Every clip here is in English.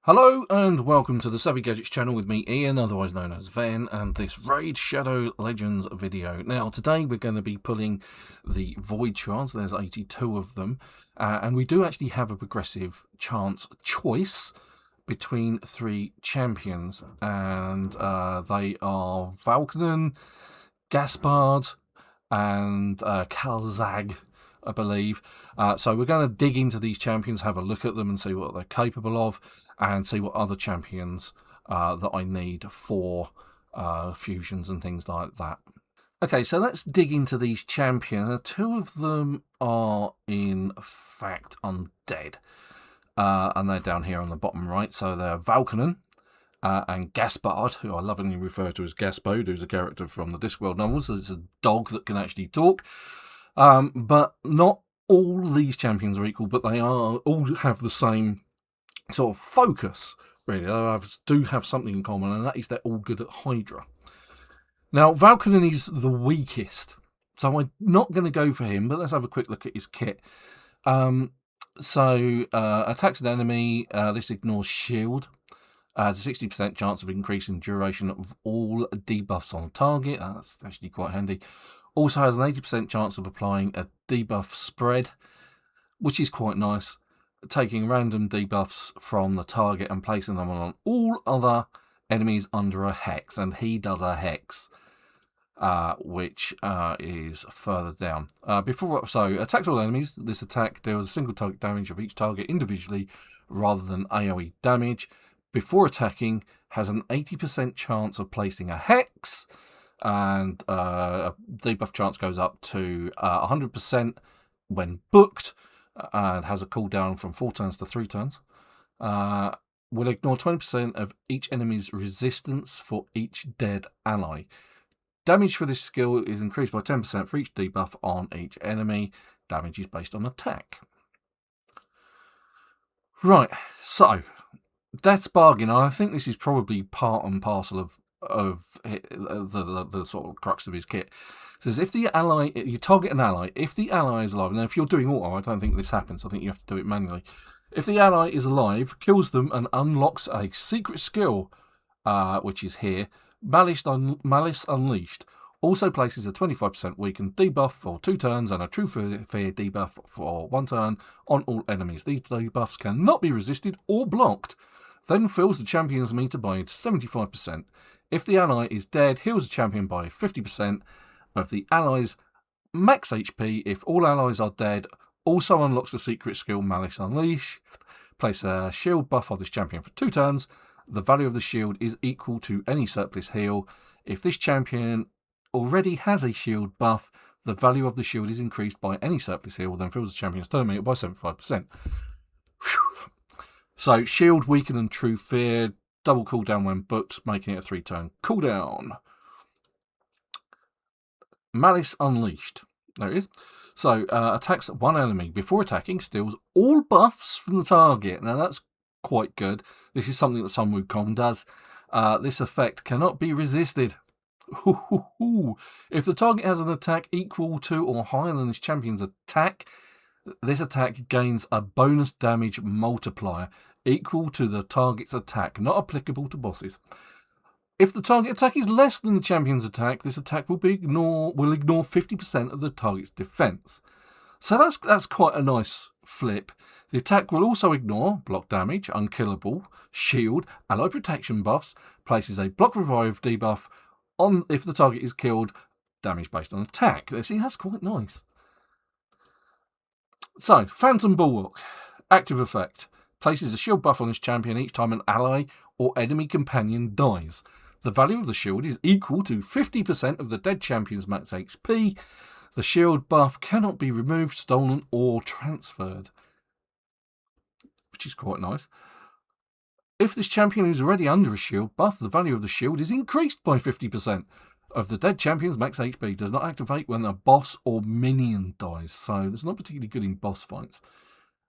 Hello and welcome to the Savvy Gadgets channel with me, Ian, otherwise known as Ven, and this Raid Shadow Legends video. Now, today we're going to be pulling the Void Shards. There's 82 of them, and we do actually have a progressive chance choice between three champions, and they are Valkanen, Gaspard, and Kalzag, I believe. So we're going to dig into these champions, have a look at them and see what they're capable of, and see what other champions that I need for fusions and things like that. Okay, so let's dig into these champions. Now, two of them are in fact undead, and they're down here on the bottom right. So they're Valkanen and Gaspard, who I lovingly refer to as Gaspode, who's a character from the Discworld novels. It's a dog that can actually talk. But not all these champions are equal, but they all have the same sort of focus, really. They do have something in common, and that is they're all good at Hydra. Now, Valkanen is the weakest, so I'm not going to go for him, but let's have a quick look at his kit. Attacks an enemy, this ignores shield. Has a 60% chance of increasing duration of all debuffs on target. That's actually quite handy. Also has an 80% chance of applying a debuff spread, which is quite nice. Taking random debuffs from the target and placing them on all other enemies under a hex. And he does a hex, which is further down. So attacks all enemies. This attack deals single target damage of each target individually rather than AoE damage. Before attacking, has an 80% chance of placing a hex. And debuff chance goes up to 100% when booked, and has a cooldown from 4 turns to 3 turns. Will ignore 20% of each enemy's resistance for each dead ally. Damage for this skill is increased by 10% for each debuff on each enemy. Damage is based on attack. Right, so Death's Bargain. I think this is probably part and parcel of the sort of crux of his kit. It says if you target an ally, if the ally is alive, and if you're doing auto, I don't think this happens, I think you have to do it manually. If the ally is alive, kills them and unlocks a secret skill, which is here, Malice Unleashed, also places a 25% weakened debuff for 2 turns and a True Fear debuff for 1 turn on all enemies. These debuffs cannot be resisted or blocked. Then fills the champion's meter by 75%. If the ally is dead, heals the champion by 50% of the ally's max HP. If all allies are dead, also unlocks the secret skill Malice Unleashed. Place a shield buff on this champion for 2 turns. The value of the shield is equal to any surplus heal. If this champion already has a shield buff, the value of the shield is increased by any surplus heal, then fills the champion's turn meter by 75%. So, shield, weaken, and True Fear, double cooldown when booked, making it a 3-turn cooldown. Malice Unleashed. There it is. So, attacks one enemy. Before attacking, steals all buffs from the target. Now, that's quite good. This is something that some Wukong does. This effect cannot be resisted. If the target has an attack equal to or higher than this champion's attack, this attack gains a bonus damage multiplier equal to the target's attack, not applicable to bosses. If the target attack is less than the champion's attack, this attack will ignore 50% of the target's defense. So that's quite a nice flip. The attack will also ignore block damage, unkillable, shield, ally protection buffs, places a block revive debuff on if the target is killed, damage based on attack. See, that's quite nice. So, Phantom Bulwark. Active effect. Places a shield buff on this champion each time an ally or enemy companion dies. The value of the shield is equal to 50% of the dead champion's max HP. The shield buff cannot be removed, stolen, or transferred, which is quite nice. If this champion is already under a shield buff, the value of the shield is increased by 50%. Of the dead champion's max HP. Does not activate when a boss or minion dies, so it's not particularly good in boss fights.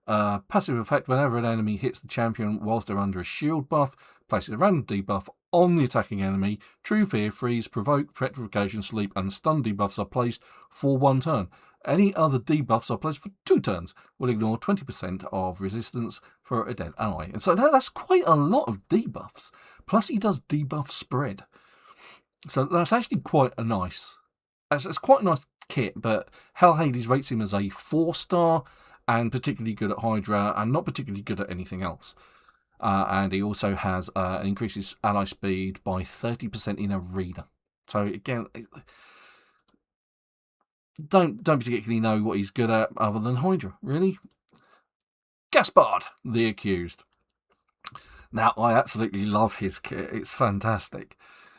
Passive effect, whenever an enemy hits the champion whilst they're under a shield buff, places a random debuff on the attacking enemy. True Fear, Freeze, Provoke, Petrification, Sleep, and Stun debuffs are placed for 1 turn. Any other debuffs are placed for 2 turns will ignore 20% of resistance for a dead ally. And so that's quite a lot of debuffs. Plus he does debuff spread. So that's actually quite a nice... It's quite a nice kit, but Hell Hades rates him as a 4-star and particularly good at Hydra and not particularly good at anything else. And he also has increases ally speed by 30% in Arena. So again... Don't particularly know what he's good at other than Hydra, really. Gaspard, the Accused. Now, I absolutely love his kit. It's fantastic.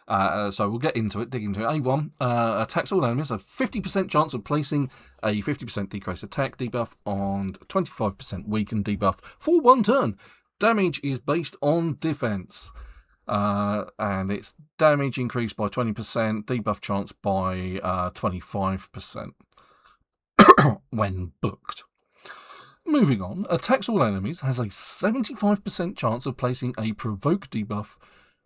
So we'll get into it, dig into it. A1 attacks all enemies, a 50% chance of placing a 50% decrease attack debuff on 25% weaken debuff for 1 turn. Damage is based on defense. And its damage increased by 20%, debuff chance by 25% when booked. Moving on, attacks all enemies, has a 75% chance of placing a provoke debuff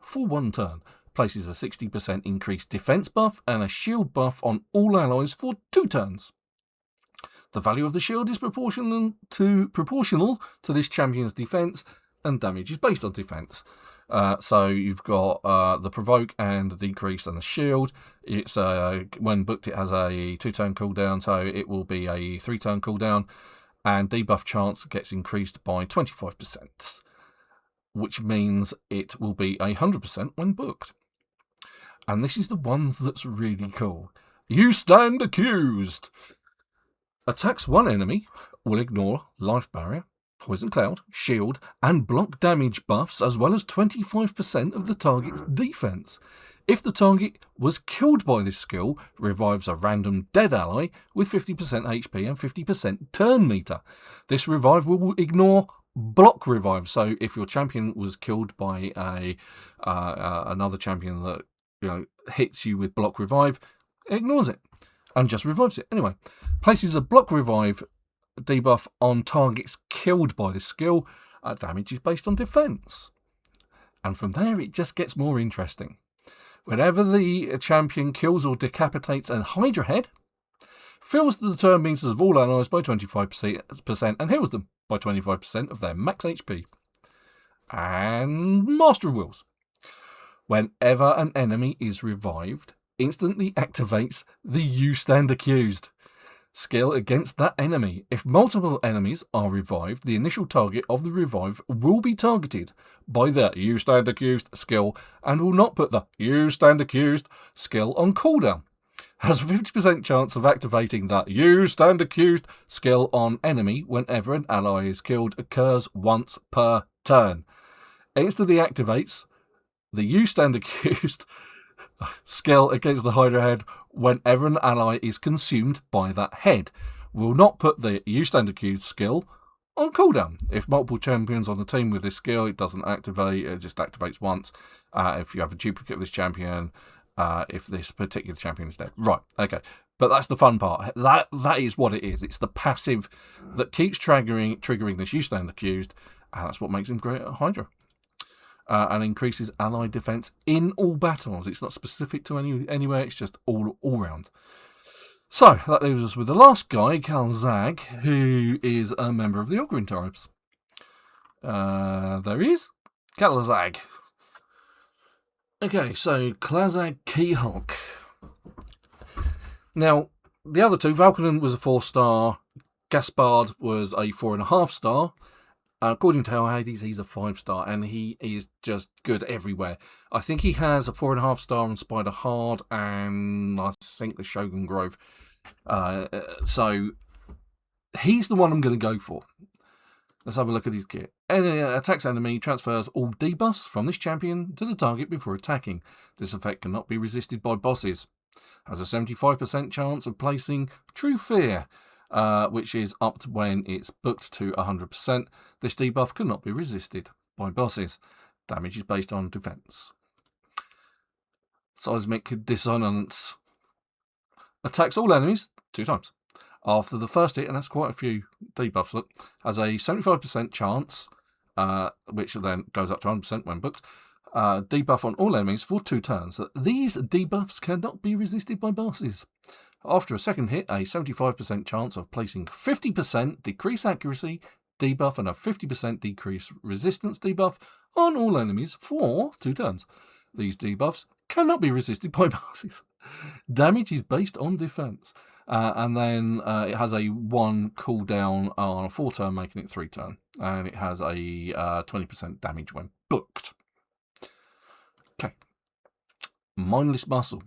for 1 turn. Places a 60% increased defense buff and a shield buff on all allies for 2 turns. The value of the shield is proportional to this champion's defense, and damage is based on defense. So you've got the provoke and the decrease and the shield. It's when booked, it has a 2-turn cooldown, so it will be a 3-turn cooldown, and debuff chance gets increased by 25%, which means it will be 100% when booked. And this is the ones that's really cool. You stand accused. Attacks 1 enemy, will ignore life barrier, poison cloud, shield, and block damage buffs, as well as 25% of the target's defense. If the target was killed by this skill, revives a random dead ally with 50% HP and 50% turn meter. This revive will ignore block revive. So if your champion was killed by another champion that hits you with block revive, it ignores it and just revives it. Anyway, places a block revive debuff on targets killed by this skill. Damage is based on defense. And from there it just gets more interesting. Whenever the champion kills or decapitates a Hydra head, fills the turn meters of all allies by 25% and heals them by 25% of their max HP. And Master of Wills. Whenever an enemy is revived, instantly activates the You Stand Accused skill against that enemy. If multiple enemies are revived, the initial target of the revive will be targeted by the You Stand Accused skill and will not put the You Stand Accused skill on cooldown. Has a 50% chance of activating the You Stand Accused skill on enemy whenever an ally is killed, occurs once per turn. Instantly activates the You Stand Accused skill against the Hydra head whenever an ally is consumed by that head. Will not put the You Stand Accused skill on cooldown. If multiple champions on the team with this skill, it doesn't activate, it just activates once. If you have a duplicate of this champion, if this particular champion is dead. Right, okay. But that's the fun part. That is what it is. It's the passive that keeps triggering this You Stand Accused, and that's what makes him great at Hydra. And increases ally defense in all battles. It's not specific to anywhere, it's just all round. So, that leaves us with the last guy, Kalzag, who is a member of the Ogryn tribes. There he is. Kalzag. Okay, so Kalzag Keyhulk. Now, the other two, Valkynon was a 4-star, Gaspard was a 4.5-star. According to Hell Hades, he's a 5-star, and he is just good everywhere. I think he has a 4.5-star on Spider Hard, and I think the Shogun Grove. So he's the one I'm going to go for. Let's have a look at his kit. Attacks enemy, transfers all debuffs from this champion to the target before attacking. This effect cannot be resisted by bosses. Has a 75% chance of placing True Fear, which is upped when it's booked to 100%. This debuff cannot be resisted by bosses. Damage is based on defense. Seismic Dissonance. Attacks all enemies 2 times. After the first hit, and that's quite a few debuffs, look, has a 75% chance, which then goes up to 100% when booked. Debuff on all enemies for 2 turns. These debuffs cannot be resisted by bosses. After a second hit, a 75% chance of placing 50% decrease accuracy debuff and a 50% decrease resistance debuff on all enemies for 2 turns. These debuffs cannot be resisted by bosses. Damage is based on defense. And then it has a 1 cooldown on a 4-turn, making it 3-turn. And it has a 20% damage when booked. Okay. Mindless Muscle.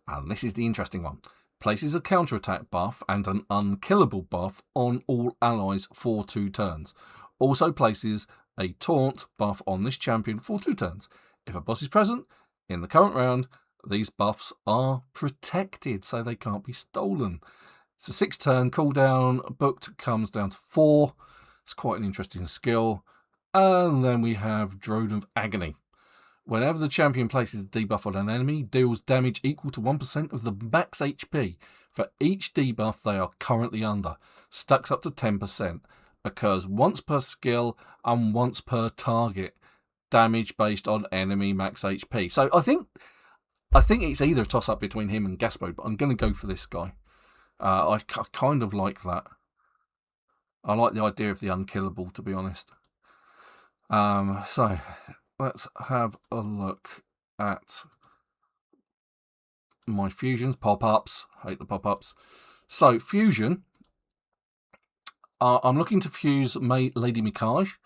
And this is the interesting one. Places a counterattack buff and an unkillable buff on all allies for 2 turns. Also places a taunt buff on this champion for 2 turns. If a boss is present in the current round, these buffs are protected, so they can't be stolen. It's a 6-turn cooldown. Booked comes down to 4. It's quite an interesting skill. And then we have Drone of Agony. Whenever the champion places a debuff on an enemy, deals damage equal to 1% of the max HP for each debuff they are currently under. Stacks up to 10%. Occurs once per skill and once per target. Damage based on enemy max HP. So I think it's either a toss-up between him and Gaspo, but I'm going to go for this guy. I kind of like that. I like the idea of the unkillable, to be honest. So let's have a look at my fusions. Pop-ups. Hate the pop-ups. So, fusion. I'm looking to fuse Lady Mikage,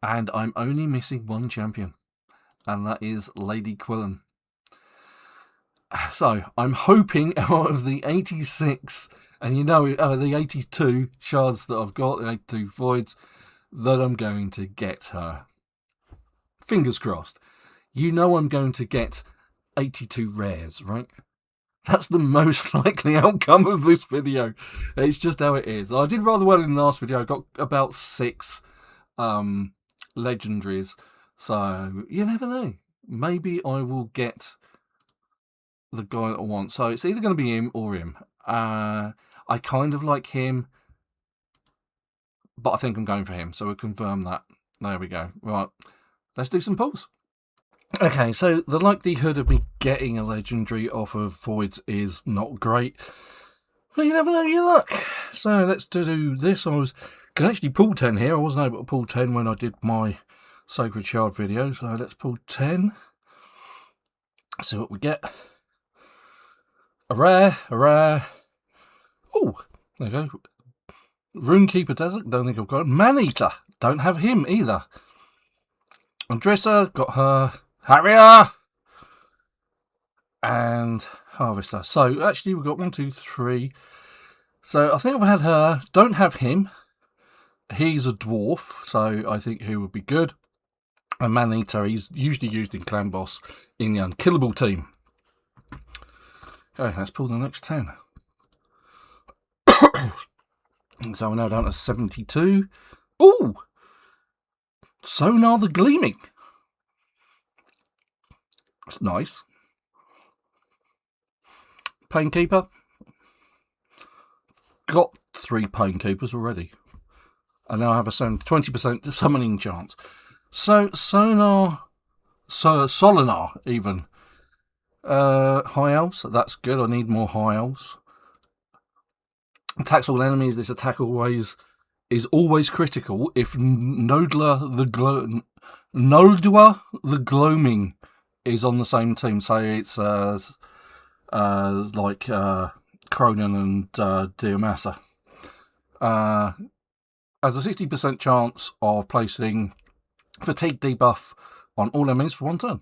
and I'm only missing 1 champion, and that is Lady Quillen. So, I'm hoping out of the 86, and the 82 shards that I've got, the 82 voids, that I'm going to get her. Fingers crossed. I'm going to get 82 rares, right? That's the most likely outcome of this video. It's just how it is. I did rather well in the last video. I got about 6 legendaries. So, you never know. Maybe I will get the guy that I want. So, it's either going to be him or him. I kind of like him, but I think I'm going for him. So, we'll confirm that. There we go. Right. Let's do some pulls. Okay, so the likelihood of me getting a legendary off of voids is not great. But you never know your luck. So let's do this. I can actually pull 10 here. I wasn't able to pull 10 when I did my Sacred Shard video. So let's pull 10. See what we get. A rare. Oh, there you go. Runekeeper Desert. Don't think I've got it. Maneater. Don't have him either. Andressa, got her. Harrier! And Harvester. So, actually, we've got 1, 2, 3. So, I think I've had her. Don't have him. He's a dwarf, so I think he would be good. And Maneater, he's usually used in Clan Boss in the Unkillable team. Okay, let's pull the next 10. So, we're now down to 72. Ooh! Sonar the Gleaming. That's nice. Painkeeper. Got 3 Painkeepers already. And now I have a 20% summoning chance. So, Solinar even. High elves, that's good. I need more high elves. Attacks all enemies. This attack is always critical if Nodla the Gloaming is on the same team. So it's like Cronin and Diomasa. Has a 60% chance of placing Fatigue debuff on all enemies for 1 turn.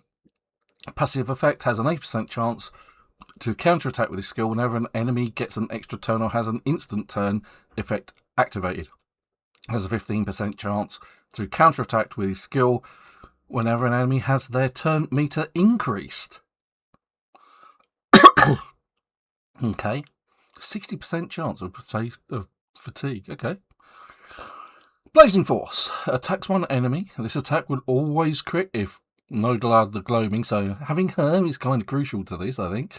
Passive effect has an 8% chance to counterattack with his skill whenever an enemy gets an extra turn or has an instant turn effect activated. Has a 15% chance to counterattack with his skill whenever an enemy has their turn meter increased. Okay. 60% chance of fatigue. Okay. Blazing Force. Attacks 1 enemy. This attack will always crit if Nodla the Gloaming, so having her is kind of crucial to this, I think.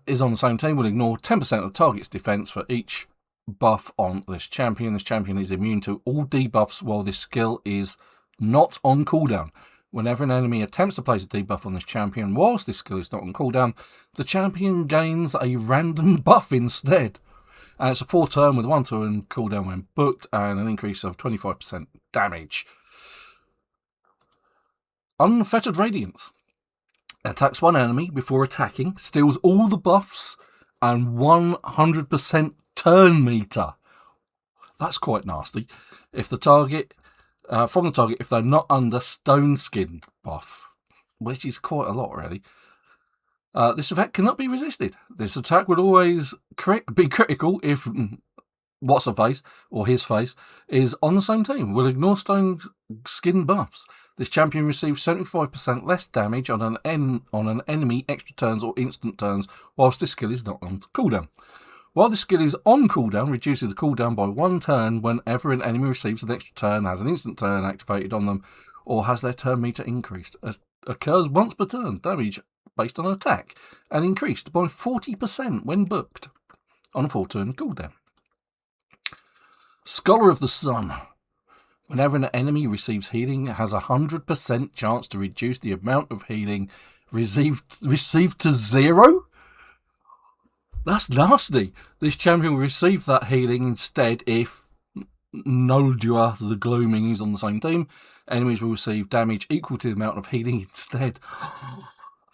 Is on the same team. Will ignore 10% of the target's defense for each buff on this champion. This champion is immune to all debuffs while this skill is not on cooldown. Whenever an enemy attempts to place a debuff on this champion whilst this skill is not on cooldown, the champion gains a random buff instead. And it's a 4-turn with 1 turn cooldown when booked and an increase of 25% damage. Unfettered Radiance. Attacks one enemy before attacking, steals all the buffs, and 100% turn meter. That's quite nasty. If the target, from the target, if they're not under Stone Skin buff, which is quite a lot really. This effect cannot be resisted. This attack would always be critical if what's her face or his face is on the same team. Will ignore Stone Skin buffs. This champion receives 75% less damage on an enemy extra turns or instant turns whilst this skill is not on cooldown. While this skill is on cooldown, reduces the cooldown by 1 turn whenever an enemy receives an extra turn, has an instant turn activated on them, or has their turn meter increased. Occurs once per turn. Damage based on attack, and increased by 40% when booked on a 4-turn cooldown. Scholar of the Sun. Whenever an enemy receives healing, it has a 100% chance to reduce the amount of healing received to 0? That's nasty. This champion will receive that healing instead if Noldua the Gloaming is on the same team. Enemies will receive damage equal to the amount of healing instead.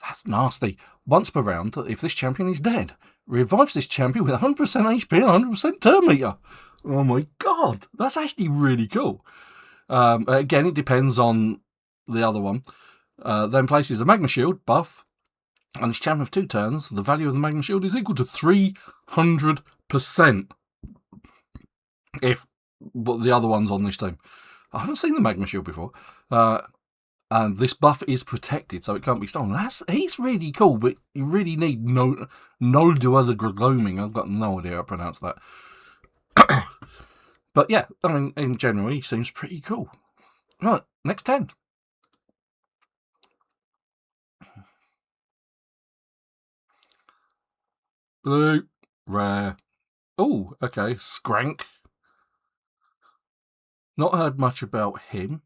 That's nasty. Once per round, if this champion is dead, revives this champion with 100% HP and 100% turn meter. Oh my god, that's actually really cool. Again, it depends on the other one. Then places a Magma Shield buff, and this champion of 2 turns, the value of the Magma Shield is equal to 300%. If the other one's on this team. I haven't seen the Magma Shield before. And this buff is protected, so it can't be stolen. He's really cool, but you really need Noldua the Gloaming. I've got no idea how to pronounce that. But yeah, I mean, in general, he seems pretty cool. Right, next 10. Blue, rare. Oh, okay, Skrank. Not heard much about him.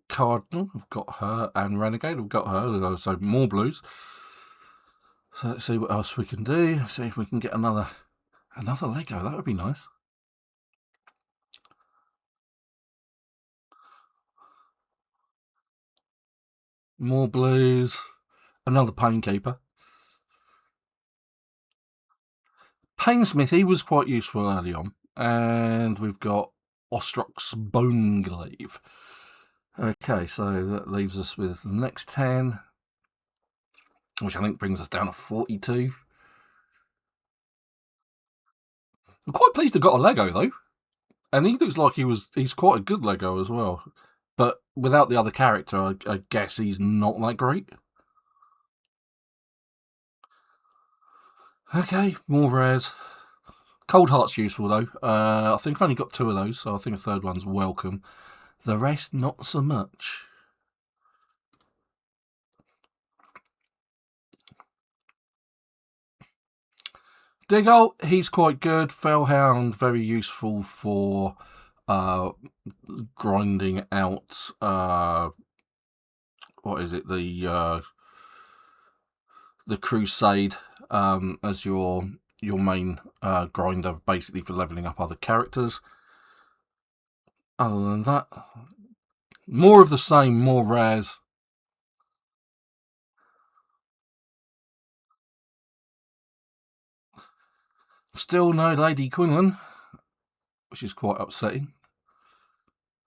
Cardinal, I've got her, and Renegade, I've got her, so more blues. So let's see what else we can do. Let's see if we can get another Lego. That would be nice. More blues. Another Painkeeper. Painsmithy was quite useful early on. And we've got Ostrock's Bone Glaive. Okay, so that leaves us with the next 10. Which I think brings us down to 42. I'm quite pleased to got a Lego though. And he looks like he's quite a good Lego as well. But without the other character, I guess he's not that great. Okay, more rares. Cold Heart's useful though. I think I've only got 2 of those, so I think a third one's welcome. The rest, not so much. Diggle, he's quite good. Fellhound, very useful for grinding out. What is it? The Crusade as your main grinder, basically for leveling up other characters. Other than that, more of the same, more rares. Still no Lady Quinlan, which is quite upsetting.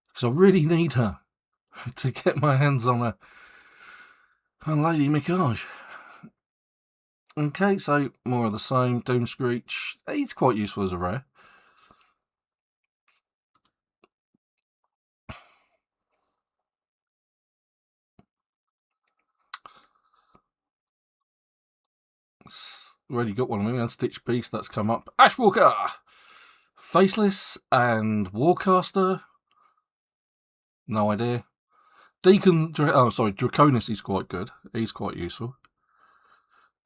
Because I really need her to get my hands on her. And Lady Mikage. Okay, so more of the same. Doom Screech. He's quite useful as a rare. Already got one of them. And Stitch Beast, that's come up. Ashwalker! Faceless and Warcaster. No idea. Draconis is quite good. He's quite useful.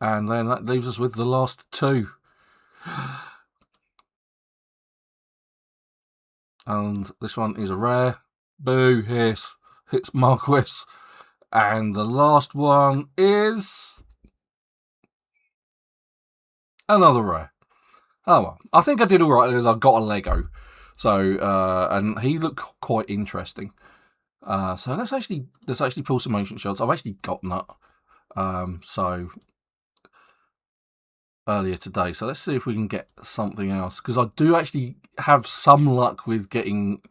And then that leaves us with the last 2. And this one is a rare. Boo, hiss. It's Marquis. And the last one is another rare. Oh well, I think I did all right as I got a Lego. So, and he looked quite interesting. So let's actually pull some Ancient Shards. I've actually gotten that. So earlier today. So let's see if we can get something else, because I do actually have some luck with getting.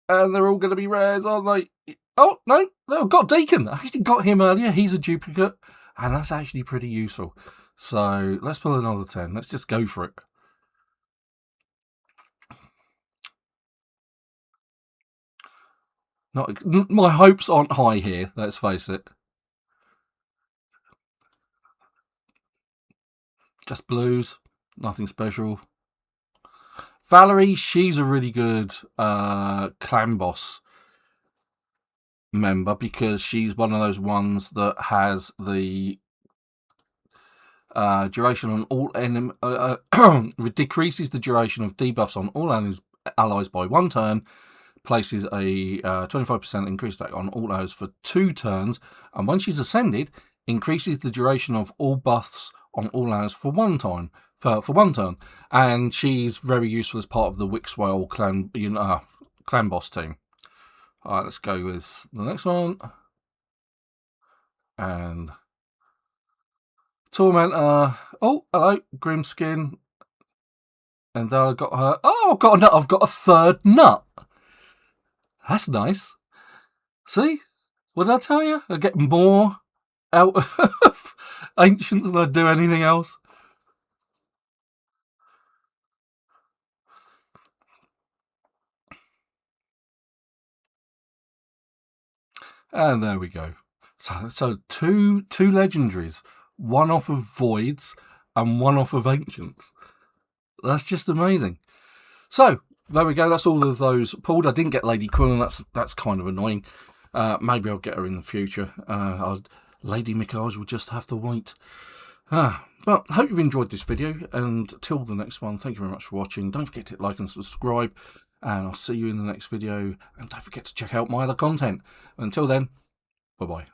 And they're all going to be rares, aren't they? Oh, no, I've got Deacon. I actually got him earlier. He's a duplicate, and that's actually pretty useful. So let's pull another 10. Let's just go for it. My hopes aren't high here, let's face it. Just blues, nothing special. Valerie, she's a really good clan boss member, because she's one of those ones that has the duration on all enemy decreases the duration of debuffs on all allies by 1 turn, places a 25% increased attack on all allies for 2 turns, and when she's ascended, increases the duration of all buffs on all allies for 1 time. For 1 turn, and she's very useful as part of the Wixwell clan boss team. All right, let's go with the next one. And Tormentor. Oh, hello, Grimskin. And I got her. Oh, I've got a nut. I've got a 3rd nut. That's nice. See? What did I tell you? I get more out of Ancients than I do anything else. And there we go. So two legendaries, one off of Voids and one off of Ancients. That's just amazing. So there we go. That's all of those pulled. I didn't get Lady Quillen. That's kind of annoying. Maybe I'll get her in the future. Lady Mikage will just have to wait. But I hope you've enjoyed this video, and till the next one, thank you very much for watching. Don't forget to like and subscribe, and I'll see you in the next video. And don't forget to check out my other content. Until then, bye-bye.